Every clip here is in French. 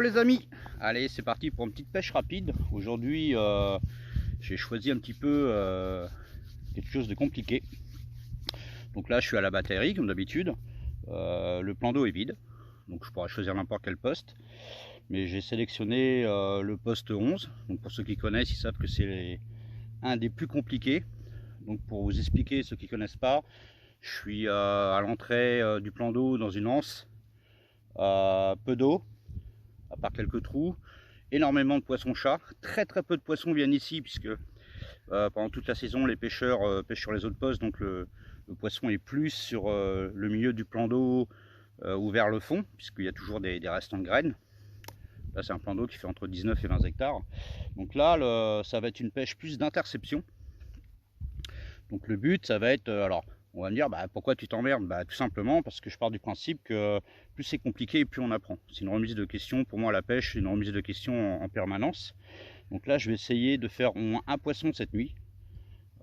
les amis, allez c'est parti pour une petite pêche rapide. Aujourd'hui j'ai choisi un petit peu quelque chose de compliqué. Donc là je suis à la batterie comme d'habitude, le plan d'eau est vide, donc je pourrais choisir n'importe quel poste. Mais j'ai sélectionné le poste 11, donc pour ceux qui connaissent ils savent que c'est un des plus compliqués. Donc pour vous expliquer, ceux qui ne connaissent pas, je suis à l'entrée du plan d'eau dans une anse, peu d'eau, à part quelques trous, énormément de poissons-chats. Très peu de poissons viennent ici puisque pendant toute la saison les pêcheurs pêchent sur les autres postes, donc le poisson est plus sur le milieu du plan d'eau ou vers le fond, puisqu'il y a toujours des restants de graines. Là c'est un plan d'eau qui fait entre 19 et 20 hectares. Donc là ça va être une pêche plus d'interception. Donc le but ça va être, alors on va me dire pourquoi tu t'emmerdes, tout simplement parce que je pars du principe que plus c'est compliqué plus on apprend. C'est une remise de questions, pour moi la pêche c'est une remise de questions en permanence. Donc là je vais essayer de faire au moins un poisson cette nuit.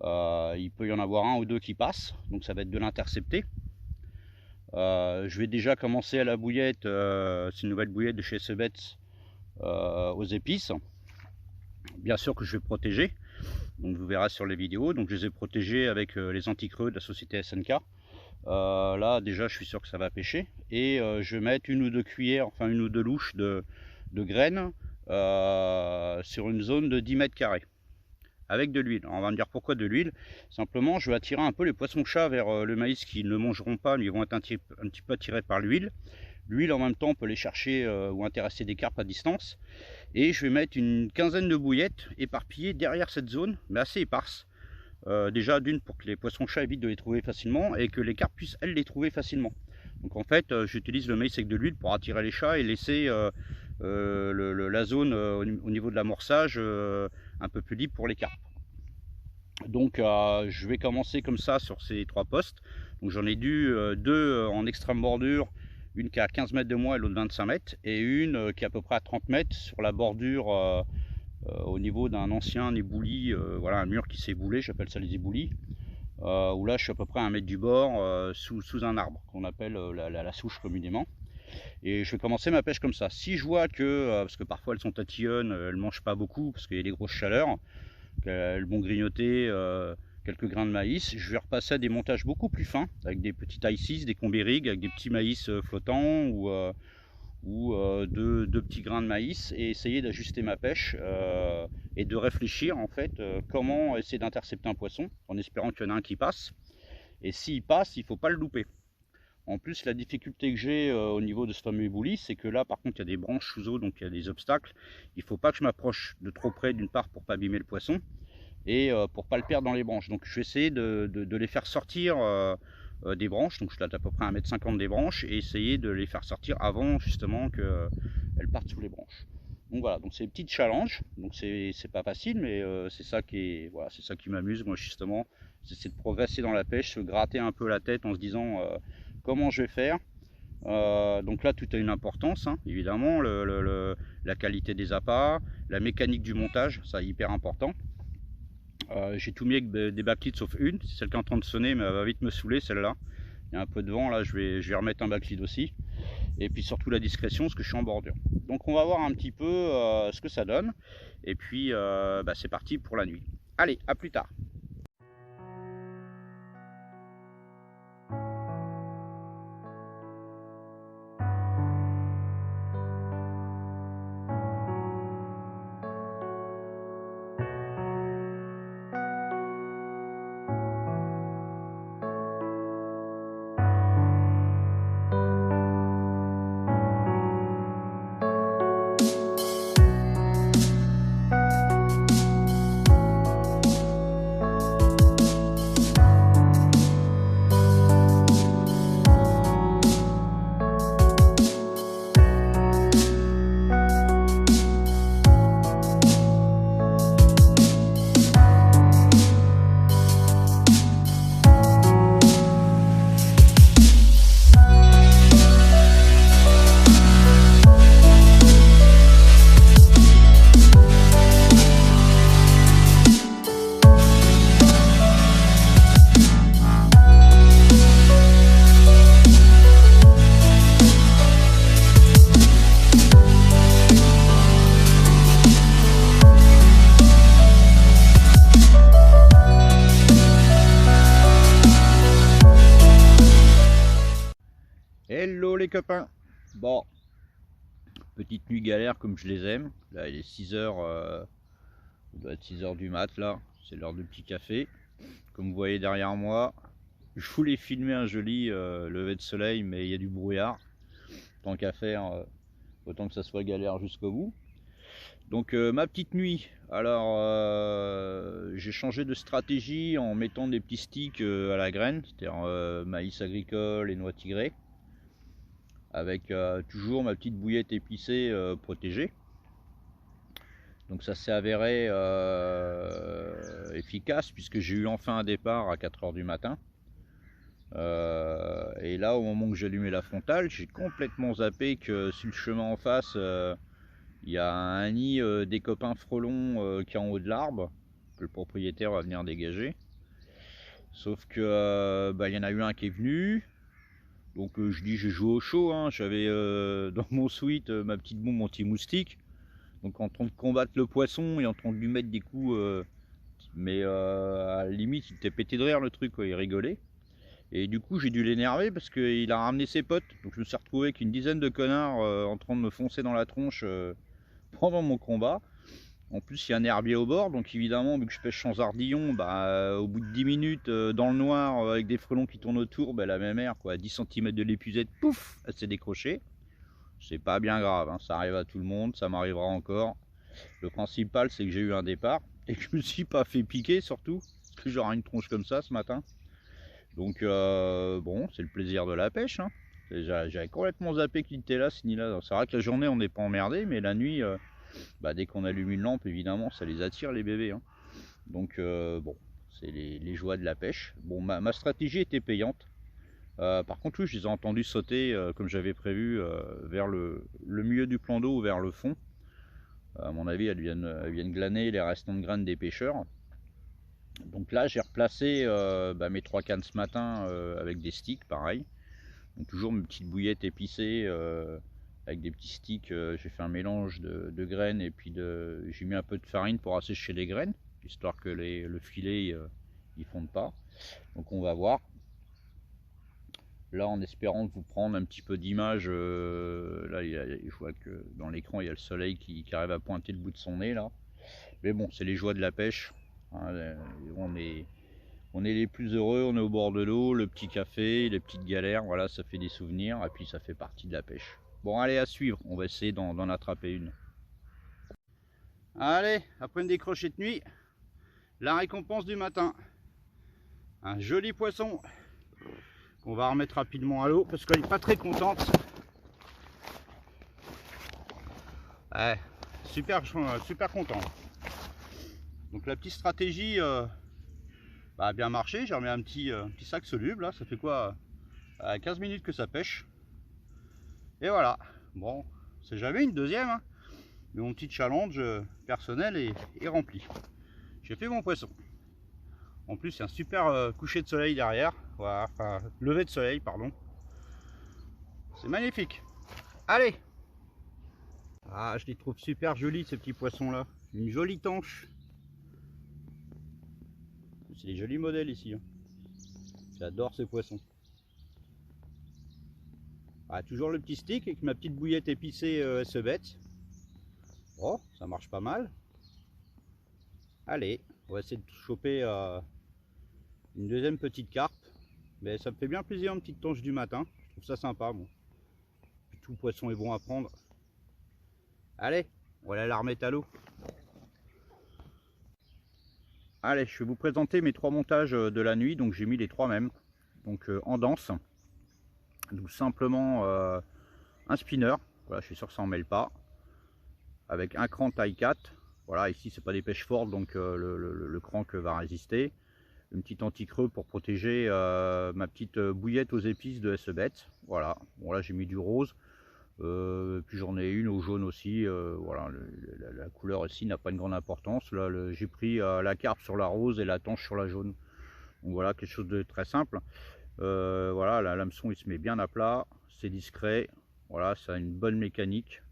Il peut y en avoir un ou deux qui passent, donc ça va être de l'intercepter. Je vais déjà commencer à la bouillette, c'est une nouvelle bouillette de chez Sebets aux épices. Bien sûr que je vais protéger, donc vous verrez sur les vidéos. Donc je les ai protégés avec les anti-creux de la société SNK. Là déjà je suis sûr que ça va pêcher, et je vais mettre une ou deux cuillères, enfin une ou deux louches de graines sur une zone de 10 mètres carrés avec de l'huile. On va me dire pourquoi de l'huile. Simplement je vais attirer un peu les poissons-chats vers le maïs qui ne mangeront pas, mais ils vont être un petit peu attirés par l'huile. L'huile en même temps on peut les chercher ou intéresser des carpes à distance. Et je vais mettre une quinzaine de bouillettes éparpillées derrière cette zone, mais assez éparses. Déjà d'une pour que les poissons-chats évitent de les trouver facilement et que les carpes puissent elles les trouver facilement. Donc en fait j'utilise le maïs avec de l'huile pour attirer les chats et laisser la zone au niveau de l'amorçage un peu plus libre pour les carpes. Donc je vais commencer comme ça sur ces trois postes. Donc j'en ai deux en extrême bordure, une qui est à 15 mètres de moi et l'autre 25 mètres, et une qui est à peu près à 30 mètres sur la bordure au niveau d'un ancien ébouli, voilà, un mur qui s'est éboulé, j'appelle ça les éboulis, où là je suis à peu près à 1 mètre du bord sous un arbre qu'on appelle la souche communément. Et je vais commencer ma pêche comme ça. Si je vois que, parce que parfois elles sont tatillonnes, elles ne mangent pas beaucoup parce qu'il y a des grosses chaleurs, qu'elles vont grignoter quelques grains de maïs, je vais repasser à des montages beaucoup plus fins avec des petits taille-6, des combérigs avec des petits maïs flottants ou deux petits grains de maïs, et essayer d'ajuster ma pêche et de réfléchir en fait comment essayer d'intercepter un poisson en espérant qu'il y en a un qui passe, et s'il passe il ne faut pas le louper. En plus la difficulté que j'ai au niveau de ce fameux ébouli, c'est que là par contre il y a des branches sous eau, donc il y a des obstacles. Il ne faut pas que je m'approche de trop près, d'une part pour pas abîmer le poisson et pour pas le perdre dans les branches. Donc je vais essayer de les faire sortir des branches, donc je suis à peu près à 1,50 m des branches, et essayer de les faire sortir avant justement qu'elles partent sous les branches. Donc voilà, donc c'est des petits challenges, donc c'est pas facile, mais c'est ça qui voilà, c'est ça qui m'amuse moi justement, c'est de progresser dans la pêche, se gratter un peu la tête en se disant comment je vais faire. Donc là tout a une importance, hein, évidemment, la qualité des appâts, la mécanique du montage, ça est hyper important. J'ai tout mis avec des backlids sauf une, c'est celle qui est en train de sonner, mais elle va vite me saouler celle-là. Il y a un peu de vent là, je vais remettre un backlid aussi. Et puis surtout la discrétion, parce que je suis en bordure. Donc on va voir un petit peu ce que ça donne. Et puis c'est parti pour la nuit. Allez, à plus tard. Hello les copains. Bon, petite nuit galère comme je les aime. Là il est 6h, il doit être 6h du mat là, c'est l'heure du petit café. Comme vous voyez derrière moi, je voulais filmer un joli lever de soleil, mais il y a du brouillard. Tant qu'à faire, autant que ça soit galère jusqu'au bout. Donc ma petite nuit, alors j'ai changé de stratégie en mettant des petits sticks à la graine, c'est-à-dire maïs agricole et noix tigrées, avec toujours ma petite bouillette épicée protégée. Donc ça s'est avéré efficace puisque j'ai eu enfin un départ à 4h du matin. Et là au moment que j'allumais la frontale, j'ai complètement zappé que sur le chemin en face, il y a un nid des copains frelons qui est en haut de l'arbre, que le propriétaire va venir dégager. Sauf que il y en a eu un qui est venu. Donc je dis j'ai joué au chaud, hein. J'avais dans mon suite ma petite bombe anti-moustique. Donc en train de combattre le poisson et en train de lui mettre des coups, mais à la limite il était pété de rire le truc, quoi, il rigolait. Et du coup j'ai dû l'énerver parce qu'il a ramené ses potes. Donc je me suis retrouvé avec une dizaine de connards en train de me foncer dans la tronche pendant mon combat. En plus il y a un herbier au bord, donc évidemment vu que je pêche sans ardillon, au bout de 10 minutes dans le noir avec des frelons qui tournent autour, la même air quoi, à 10 cm de l'épuisette, pouf, elle s'est décrochée. C'est pas bien grave, hein, ça arrive à tout le monde, ça m'arrivera encore. Le principal c'est que j'ai eu un départ et que je me suis pas fait piquer surtout, parce que j'aurai une tronche comme ça ce matin. Donc bon, c'est le plaisir de la pêche, hein. J'avais complètement zappé qu'il était là, ce nid-là. C'est vrai que la journée on n'est pas emmerdé, mais la nuit, dès qu'on allume une lampe, évidemment, ça les attire les bébés, hein. Donc bon, c'est les joies de la pêche. Bon, ma stratégie était payante. Par contre, oui, je les ai entendus sauter comme j'avais prévu vers le milieu du plan d'eau ou vers le fond. À mon avis, elles viennent glaner les restants de graines des pêcheurs. Donc là, j'ai replacé mes 3 cannes ce matin avec des sticks, pareil. Donc toujours mes petites bouillettes épicées avec des petits sticks. J'ai fait un mélange de graines et puis j'ai mis un peu de farine pour assécher les graines, histoire que le filet il fonde pas. Donc on va voir. Là, en espérant vous prendre un petit peu d'image, là je vois que dans l'écran il y a le soleil qui arrive à pointer le bout de son nez là. Mais bon, c'est les joies de la pêche, hein. On est les plus heureux, on est au bord de l'eau, le petit café, les petites galères, voilà, ça fait des souvenirs et puis ça fait partie de la pêche. Bon, allez, à suivre, on va essayer d'en attraper une. Allez, après une décrochée de nuit, la récompense du matin. Un joli poisson qu'on va remettre rapidement à l'eau parce qu'elle n'est pas très contente. Ouais, super content. Donc la petite stratégie a bien marché. J'ai remis un petit sac soluble là, ça fait quoi 15 minutes que ça pêche. Et voilà, bon, c'est jamais une deuxième, hein, mais mon petit challenge personnel est rempli. J'ai fait mon poisson. En plus, c'est un super coucher de soleil derrière, voilà, enfin lever de soleil, pardon. C'est magnifique. Allez. Ah, je les trouve super jolis ces petits poissons là. Une jolie tanche. C'est des jolis modèles ici, hein. J'adore ces poissons. Toujours le petit stick avec ma petite bouillette épicée SE-BET. Oh, ça marche pas mal. Allez, on va essayer de choper une deuxième petite carpe. Mais ça me fait bien plaisir une petite tanche du matin. Je trouve ça sympa. Bon. Puis tout poisson est bon à prendre. Allez, on va aller la remettre à l'eau. Allez, je vais vous présenter mes 3 montages de la nuit. Donc j'ai mis les 3 mêmes. Donc en danse. Donc simplement un spinner. Voilà, je suis sûr que ça en mêle pas. Avec un crank taille 4. Voilà, ici c'est pas des pêches fortes, donc le crank va résister. Une petite anti-creux pour protéger ma petite bouillette aux épices de SE-BET. Voilà, bon là j'ai mis du rose. Puis j'en ai une au jaune aussi. Voilà, la couleur ici n'a pas une grande importance. Là j'ai pris la carpe sur la rose et la tanche sur la jaune. Donc voilà, quelque chose de très simple. Voilà, l'hameçon il se met bien à plat, c'est discret. Voilà, ça a une bonne mécanique.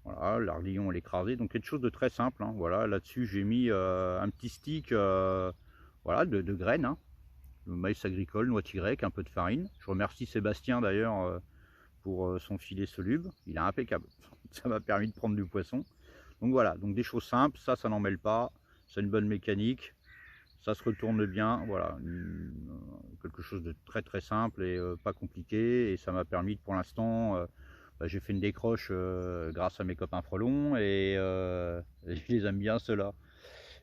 Voilà, l'ardillon est écrasé, donc quelque chose de très simple, hein. Voilà, là-dessus j'ai mis un petit stick voilà, de graines, hein. le maïs agricole, noix Y, un peu de farine. Je remercie Sébastien d'ailleurs pour son filet soluble, il est impeccable. Ça m'a permis de prendre du poisson. Donc voilà, donc des choses simples, ça n'en mêle pas, c'est une bonne mécanique, ça se retourne bien, voilà, quelque chose de très très simple et pas compliqué, et ça m'a permis pour l'instant, j'ai fait une décroche grâce à mes copains frelons, et je les aime bien ceux-là.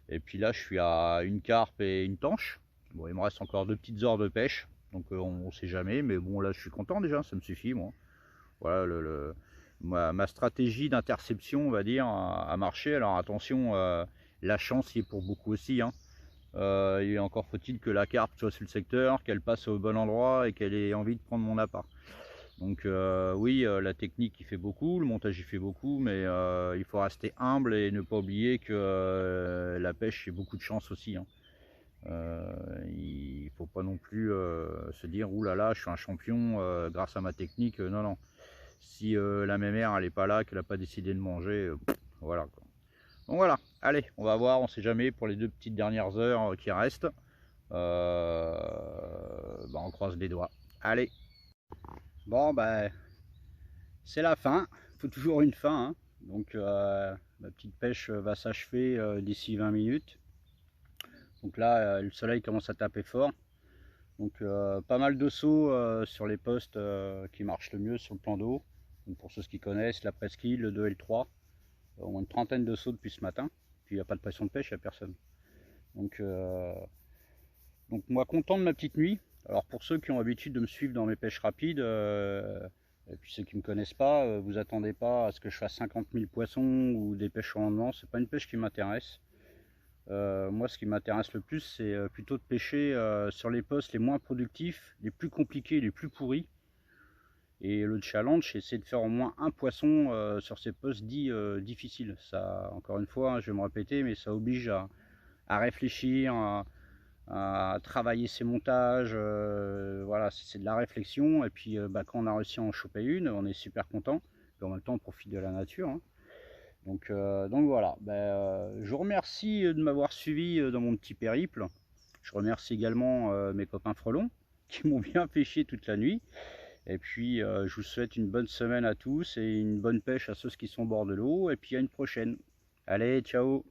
Et puis là je suis à une carpe et une tanche. Bon, il me reste encore 2 petites heures de pêche, donc on sait jamais, mais bon là je suis content déjà, ça me suffit moi. Voilà, ma stratégie d'interception, on va dire, a marché. Alors attention, la chance y est pour beaucoup aussi, hein. Il encore faut-il que la carpe soit sur le secteur, qu'elle passe au bon endroit et qu'elle ait envie de prendre mon appât. Donc oui, la technique y fait beaucoup, le montage y fait beaucoup, mais il faut rester humble et ne pas oublier que la pêche, c'est beaucoup de chance aussi, hein. Il faut pas non plus se dire ouh là là, je suis un champion grâce à ma technique. Non, non. Si la mémère elle est pas là, qu'elle n'a pas décidé de manger, voilà quoi. Donc voilà, allez, on va voir, on sait jamais pour les 2 petites dernières heures qui restent. On croise les doigts. Allez. Bon c'est la fin, il faut toujours une fin, hein. Donc ma petite pêche va s'achever d'ici 20 minutes. Donc là le soleil commence à taper fort. Donc pas mal de sauts sur les postes qui marchent le mieux sur le plan d'eau. Pour ceux qui connaissent, la presqu'île, le 2 et le 3. Au moins une trentaine de sauts depuis ce matin. Puis il n'y a pas de pression de pêche, il n'y a personne. Donc moi content de ma petite nuit. Alors pour ceux qui ont l'habitude de me suivre dans mes pêches rapides, et puis ceux qui ne me connaissent pas, vous attendez pas à ce que je fasse 50 000 poissons ou des pêches au rendement. C'est pas une pêche qui m'intéresse. Moi ce qui m'intéresse le plus, c'est plutôt de pêcher sur les postes les moins productifs, les plus compliqués, les plus pourris. Et le challenge, c'est de faire au moins un poisson sur ces postes dits difficiles. Ça, encore une fois, hein, je vais me répéter, mais ça oblige à réfléchir, à travailler ses montages. Voilà, c'est de la réflexion. Et puis quand on a réussi à en choper une, on est super content. Et en même temps, on profite de la nature, hein. Donc voilà, je vous remercie de m'avoir suivi dans mon petit périple. Je remercie également mes copains frelons qui m'ont bien fait chier toute la nuit. Et puis je vous souhaite une bonne semaine à tous et une bonne pêche à ceux qui sont au bord de l'eau. Et puis à une prochaine. Allez, ciao!